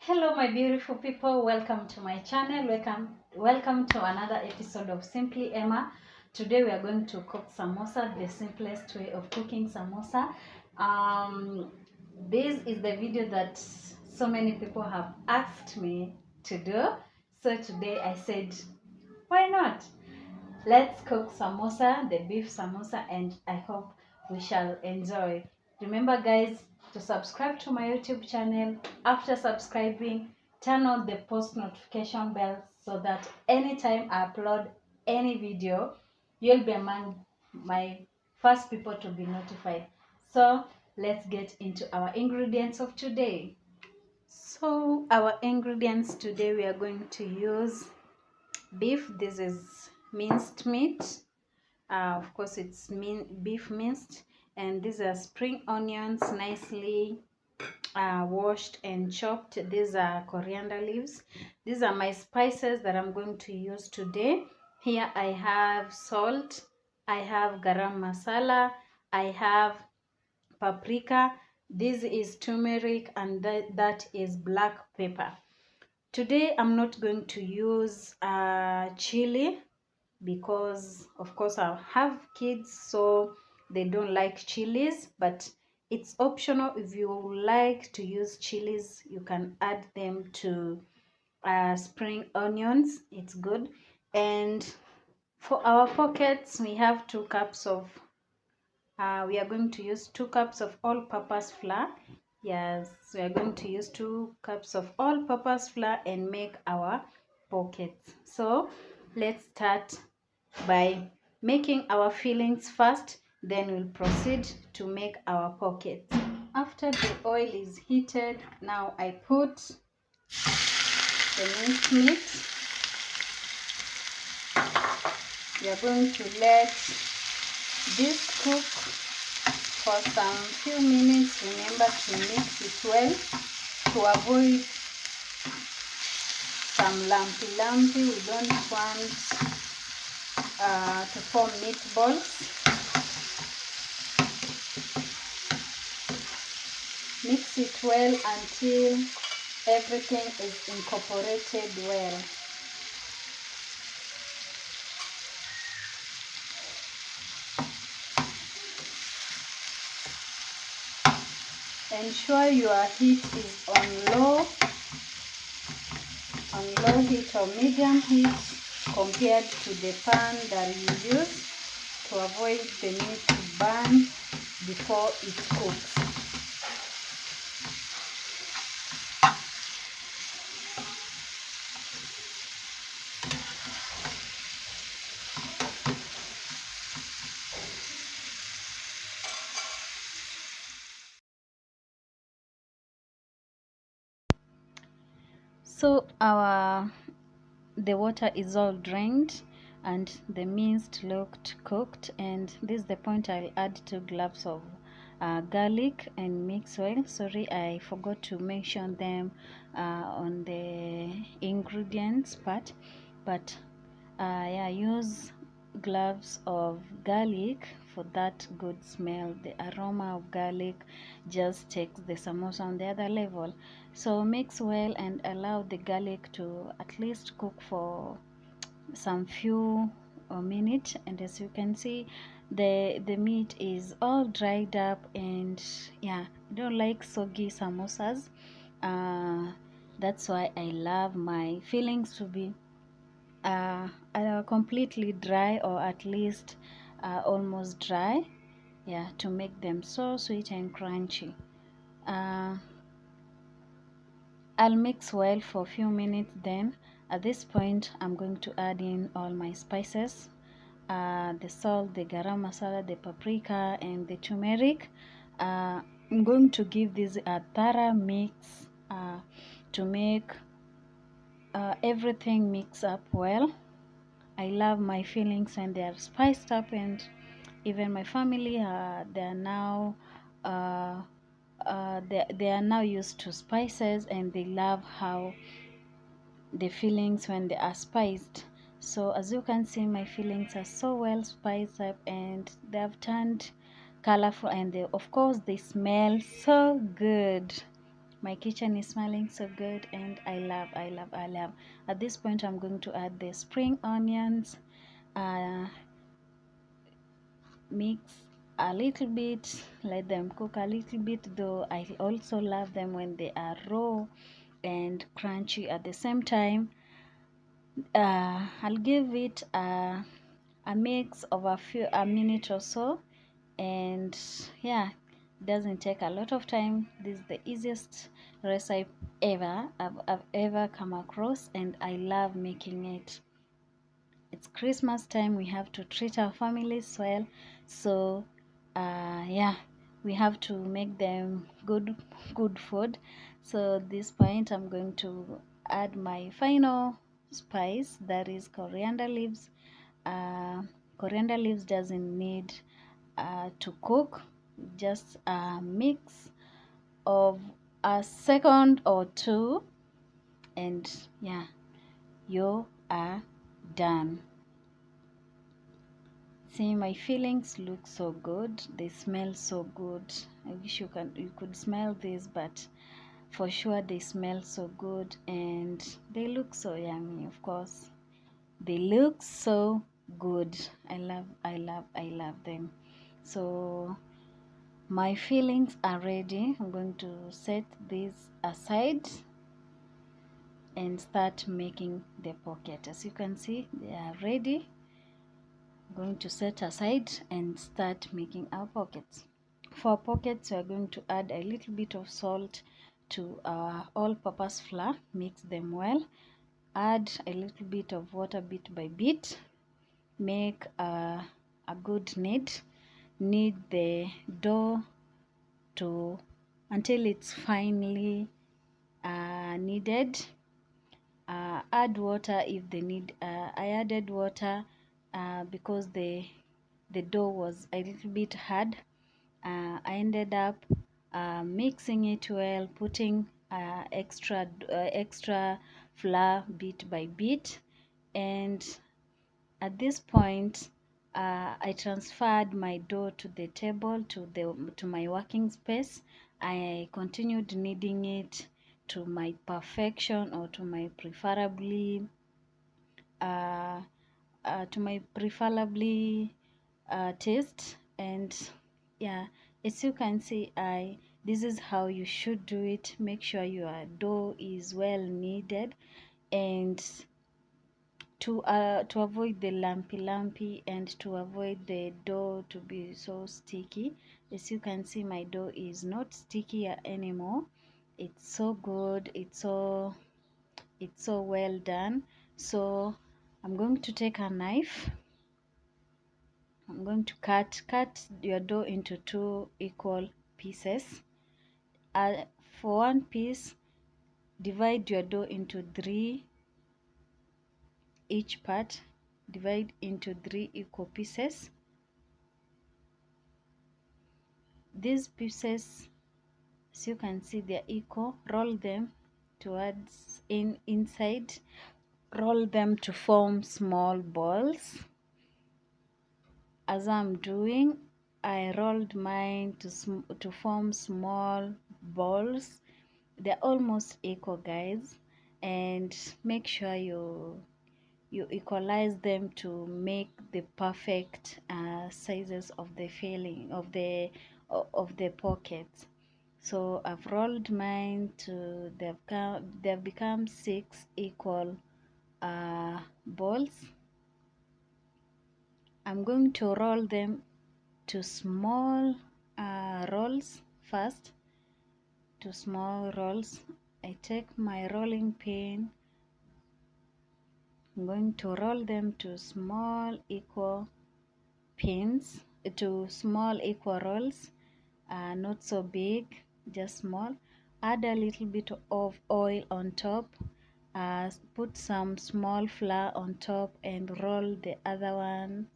Hello my beautiful people, welcome to my channel. Welcome to another episode of Simply Emma. Today we are going to cook samosa, the simplest way of cooking samosa. This is the video that so many people have asked me to do. So today I said, why not? Let's cook samosa, the beef samosa, and I hope we shall enjoy. Remember guys, to subscribe to my YouTube channel. After subscribing, turn on the post notification bell so that anytime I upload any video, you'll be among my first people to be notified. So let's get into our ingredients of today. So our ingredients today, we are going to use beef. This is minced meat. Of course it's beef minced, and these are spring onions, nicely washed and chopped. These are coriander leaves. These are my spices that I'm going to use today. Here I have salt, I have garam masala, I have paprika, this is turmeric, and that is black pepper. Today I'm not going to use chili because of course I have kids, so they don't like chilies, but it's optional. If you like to use chilies, you can add them to spring onions. It's good. And for our pockets, we have 2 cups of we are going to use 2 cups of all-purpose flour. Yes, we are going to use 2 cups of all-purpose flour and make our pockets. So let's start by making our fillings first, then we'll proceed to make our pockets. After the oil is heated, now I put the minced meat. We are going to let this cook for some few minutes. Remember to mix it well to avoid some lumpy. We don't want to form meatballs. Mix it well until everything is incorporated well. Ensure your heat is on low heat or medium heat compared to the pan that you use, to avoid the meat to burn before it cooks. So the water is all drained and the minced looked cooked, and this is the point. I'll add 2 cloves of garlic and mix well. Sorry, I forgot to mention them on the ingredients part, but yeah, use cloves of garlic for that good smell. The aroma of garlic just takes the samosa on the other level. So mix well and allow the garlic to at least cook for some few minutes. And as you can see, the meat is all dried up, and yeah, I don't like soggy samosas. That's why I love my fillings to be completely dry, or at least almost dry, yeah, to make them so sweet and crunchy. I'll mix well for a few minutes. Then at this point I'm going to add in all my spices, the salt, the garam masala, the paprika, and the turmeric. I'm going to give this a thorough mix to make everything mix up well. I love my fillings and they are spiced up, and even my family, they are now they are now used to spices, and they love how the fillings when they are spiced. So as you can see, my fillings are so well spiced up and they have turned colorful, and they, of course, they smell so good. My kitchen is smelling so good, and I love. At this point, I'm going to add the spring onions. Uh, Mix a little bit, let them cook a little bit, though I also love them when they are raw and crunchy at the same time. I'll give it a mix of a minute or so, and yeah, it doesn't take a lot of time. This is the easiest recipe I've ever come across, and I love making it. It's Christmas time, we have to treat our families well, so yeah, we have to make them good food. So at this point, I'm going to add my final spice, that is coriander leaves. Coriander leaves doesn't need to cook, just a mix of a second or two, and yeah, you are done. See, my fillings look so good, they smell so good. I wish you could smell this, but for sure they smell so good, and they look so yummy. Of course, they look so good. I love them. So my fillings are ready. I'm going to set this aside and start making the pocket. As you can see, they are ready. Going to set aside and start making our pockets. For pockets, we are going to add a little bit of salt to our all-purpose flour. Mix them well. Add a little bit of water bit by bit. Make a good knead. Knead the dough to until it's finely kneaded. Add water if they need. I added water because the dough was a little bit hard. I ended up mixing it well, putting extra flour bit by bit, and at this point, I transferred my dough to the table, to my working space. I continued kneading it to my perfection, or to my uh, preferably taste. And yeah, as you can see, this is how you should do it. Make sure your dough is well kneaded, and to avoid the lumpy, and to avoid the dough to be so sticky. As you can see, my dough is not sticky anymore. It's so good, it's so well done. So I'm going to take a knife. I'm going to cut your dough into 2 equal pieces. For one piece, divide your dough into 3. Each part, divide into 3 equal pieces. These pieces, as you can see, they're equal. Roll them towards inside. Roll them to form small balls. As I'm doing, I rolled mine to form small balls. They're almost equal, guys, and make sure you equalize them to make the perfect sizes of the filling of the pockets. So I've rolled mine to they've become 6 equal balls. I'm going to roll them to small rolls first. To small rolls. I take my rolling pin. I'm going to roll them to small equal pins, to small equal rolls, not so big, just small. Add a little bit of oil on top, put some small flour on top, and roll the other one.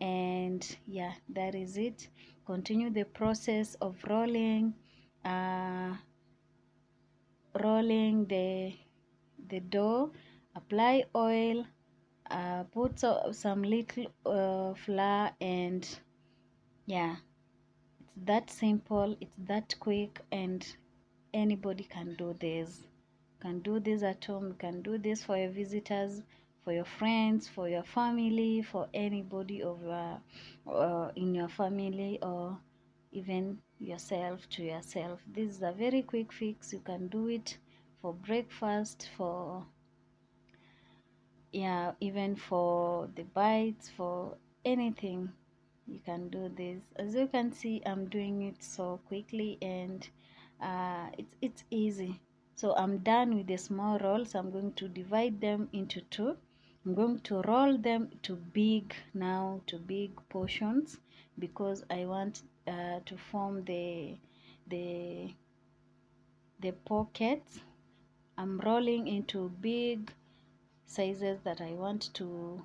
And yeah, that is it. Continue the process of rolling the dough. Apply oil, put some little flour, and yeah, it's that simple, it's that quick, and anybody can do this. Can do this at home. You can do this for your visitors, for your friends, for your family, for anybody of in your family, or even yourself to yourself. This is a very quick fix. You can do it for breakfast, for yeah, even for the bites, for anything. You can do this. As you can see, I'm doing it so quickly, and it's easy. So I'm done with the small rolls. I'm going to divide them into two. I'm going to roll them to big portions, because I want to form the the pockets. I'm rolling into big sizes that I want to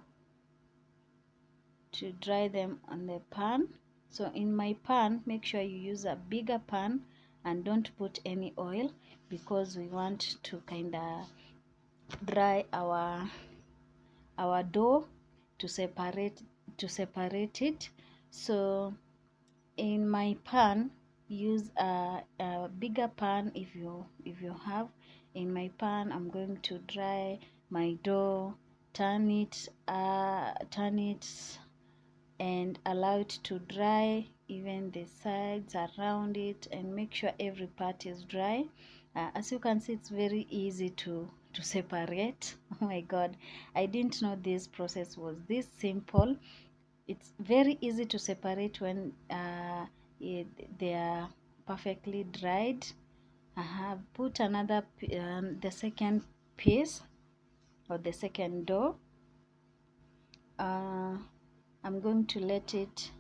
dry them on the pan. So in my pan, make sure you use a bigger pan and don't put any oil, because we want to kind of dry our dough to separate it. So in my pan, use a bigger pan if you have. In my pan, I'm going to dry my dough, turn it and allow it to dry, even the sides around it, and make sure every part is dry. As you can see, it's very easy to separate. Oh my god, I didn't know this process was this simple. It's very easy to separate when they are perfectly dried. I have put another the second piece, or the second dough. I'm going to let it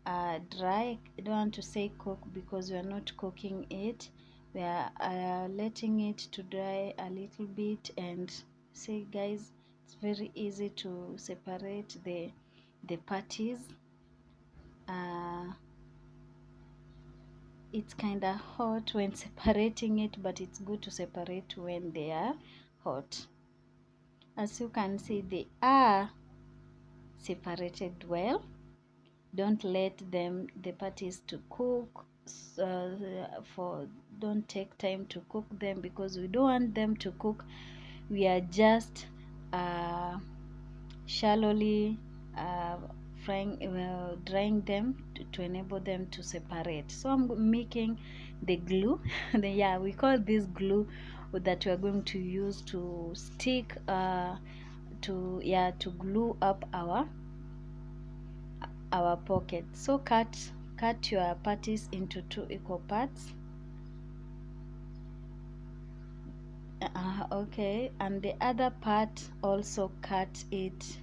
dry. I don't want to say cook, because we are not cooking it. We are letting it to dry a little bit. And see guys, it's very easy to separate the patties. It's kind of hot when separating it, but it's good to separate when they are hot. As you can see, they are separated well. Don't let the patties to cook for don't take time to cook them, because we don't want them to cook. We are just shallowly drying them to enable them to separate. So I'm making the glue. Yeah, we call this glue that we are going to use to stick to glue up our pocket. So cut your patties into 2 equal parts. Okay, and the other part also cut it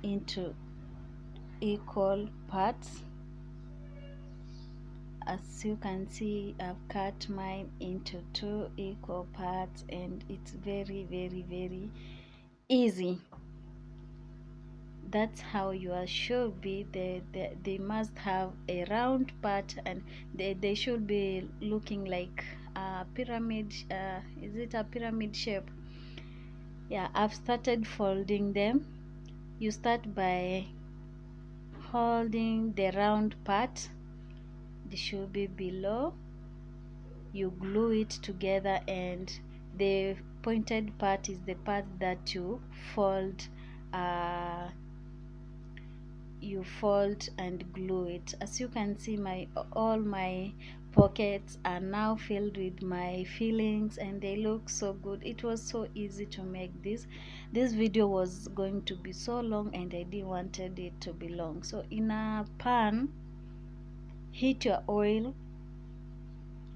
into equal parts. As you can see, I've cut mine into 2 equal parts, and it's very easy. That's how yours should be. They must have a round part, and they should be looking like a pyramid. Is it a pyramid shape? Yeah, I've started folding them. You start by holding the round part. They should be below. You glue it together, and the pointed part is the part that fold you fold and glue it. As you can see, all my pockets are now filled with my fillings, and they look so good. It was so easy to make this video was going to be so long, and I didn't wanted it to be long. So in a pan, heat your oil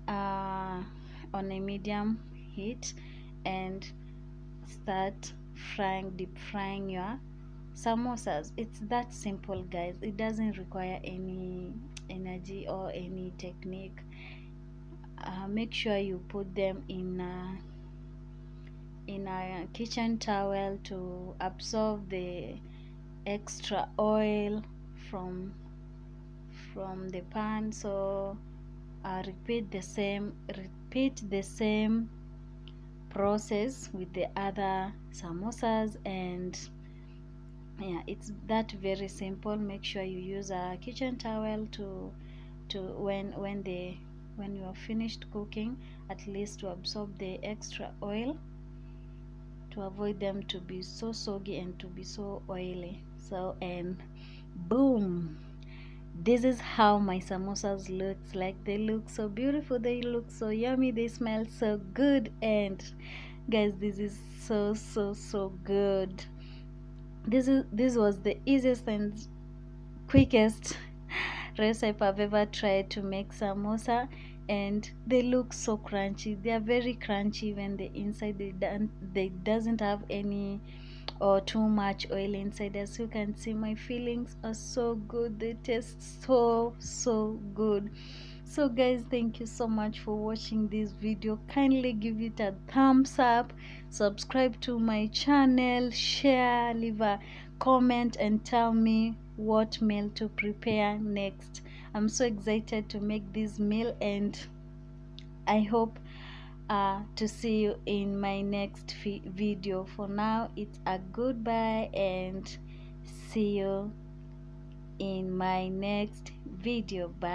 on a medium heat, and start deep frying your samosas. It's that simple, guys. It doesn't require any energy or any technique. Make sure you put them in a kitchen towel to absorb the extra oil from the pan. So repeat the same process with the other samosas, and yeah, it's that very simple. Make sure you use a kitchen towel to when when you are finished cooking, at least to absorb the extra oil, to avoid them to be so soggy and to be so oily. So, and boom, this is how my samosas looks like. They look so beautiful, they look so yummy, they smell so good. And guys, this is so good. This was the easiest and quickest recipe I've ever tried to make samosa, and they look so crunchy. They are very crunchy when the inside they doesn't have any or too much oil inside. As you can see, my feelings are so good. They taste so good. So guys, thank you so much for watching this video. Kindly give it a thumbs up, subscribe to my channel, share, leave a comment, and tell me what meal to prepare next. I'm so excited to make this meal, and I hope to see you in my next video. For now, it's a goodbye, and see you in my next video. Bye.